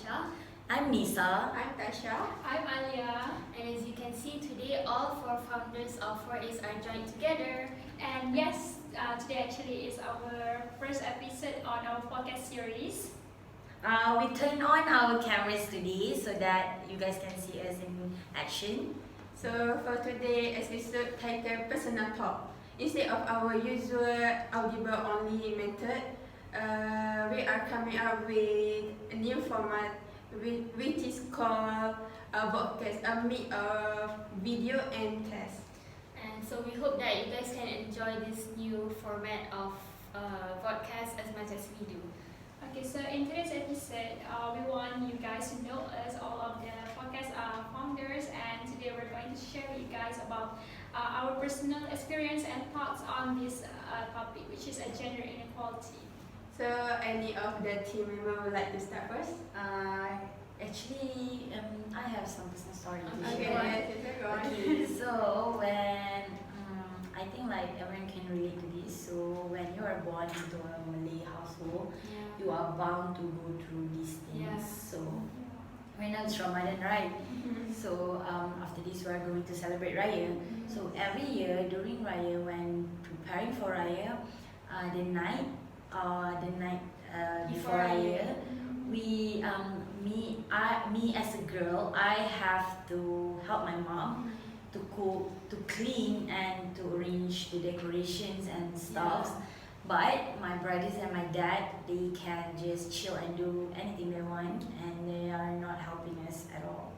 Aisha. I'm Nisa. I'm Tasha. I'm Alia. And as you can see today, all four founders of 4A's are joined together. And yes, today actually is our first episode on our podcast series. We turned on our cameras today so that you guys can see us in action. So for today's episode titled Personal Talk, instead of our usual audible only method, we are coming up with a new format which is called a VODCAST, a mix of video and test. And so we hope that you guys can enjoy this new format of podcast as much as we do. Okay, so in today's episode, we want you guys to know us, all of the podcast founders, and today we're going to share with you guys about our personal experience and thoughts on this topic, which is a gender inequality. So any of the team member would like to start first? Actually, I have some personal story to Okay, share. go on. Okay, so when I think like everyone can relate to this. So when you are born into a Malay household, you are bound to go through these things. Yeah. So right now it's Ramadan, right? So after this we are going to celebrate Raya. So every year during Raya, when preparing for Raya, the night before Raya, me as a girl, I have to help my mom to cook, to clean, and to arrange the decorations and stuff. But my brothers and my dad, they can just chill and do anything they want, and they are not helping us at all.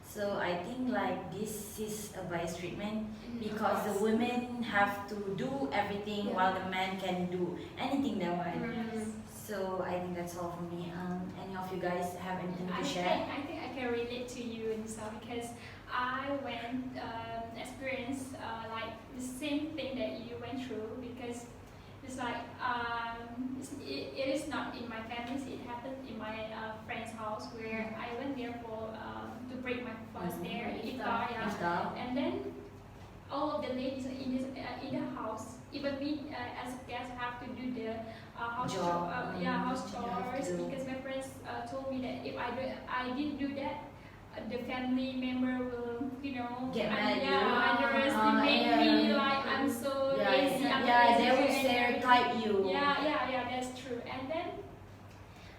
So I think like this is a biased treatment because the women have to do everything while the men can do anything they want. So I think that's all for me. Any of you guys have anything to share? I think I can relate to you, Nisa, because I went experienced like the same thing that you went through, because it's like it is not in my family. It happened in my friend's house where I went there for to break my fast there, iftar, and then all of the ladies in the house, even me as a guest, have to do the house chores, because my friends told me that if I didn't do that, the family member will, Get mad at you. underestimate me, like I'm so lazy. They will stereotype you. Yeah, that's true. And then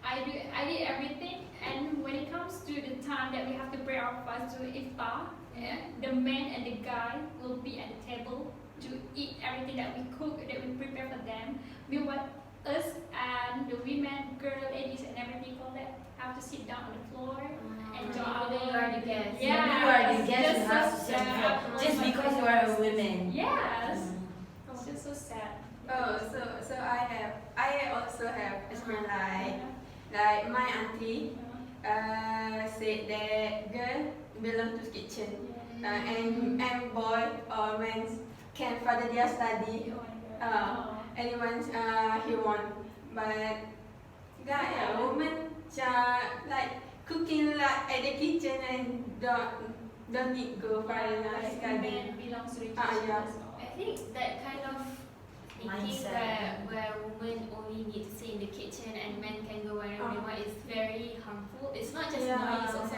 I did everything, and when it comes to the time that we have to pray our fast to iftar, the man and the guy will be at the table to eat everything that we cook, that we prepare for them. Meanwhile, us and the women, girl, ladies, and everything all that have to sit down on the floor and enjoy our. You are the guest. Yeah, you are the guest. You have to sit on the floor just because you are a woman. Yes, it's just so sad. Oh, so I also have experience like my auntie said that girl belong to kitchen, and boy or man can further their study. Anyone he want, but guy woman like cooking like at the kitchen and don't need go for study. Men belongs to the kitchen. I think that kind of thinking where women only need to stay in the kitchen and men can go wherever they want is very harmful. It's not just annoying, it's also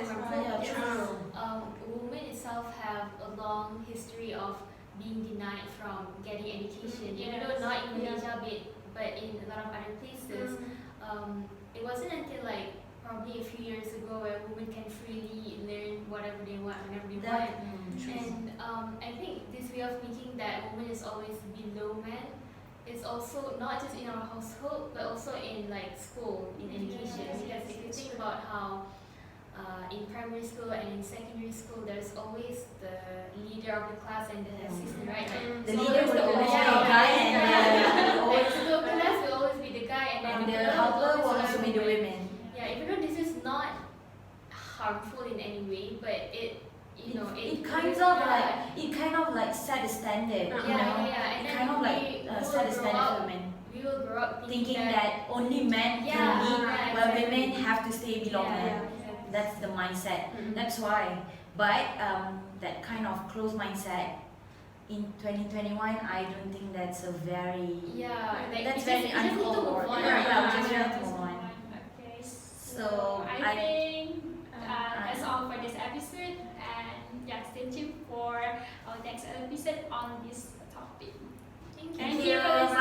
harmful. Women itself have a long history of being denied from getting education, even though not in Malaysia but in a lot of other places. It wasn't until like probably a few years ago where women can freely learn whatever they want whenever they want. And I think this way of thinking that woman is always below men is also not just in our household but also in like school, in education. Because if you think about how in primary school and in secondary school, there's always the leader of the class and the assistant, right? Like, The leader will always be a guy, and the class will always be the guy, and the helper will also be the women. Yeah, even though this is not harmful in any way, but it kind of like set a standard. And it kind of like set a standard for women. We will grow up Thinking that only men can lead, while women have to stay below men. That's the mindset. That's why. But that kind of closed mindset in 2021, I don't think that's a very that's very uncalled for. We just have to move on. Okay, So I think our next episode on this topic. Thank Thank you. you for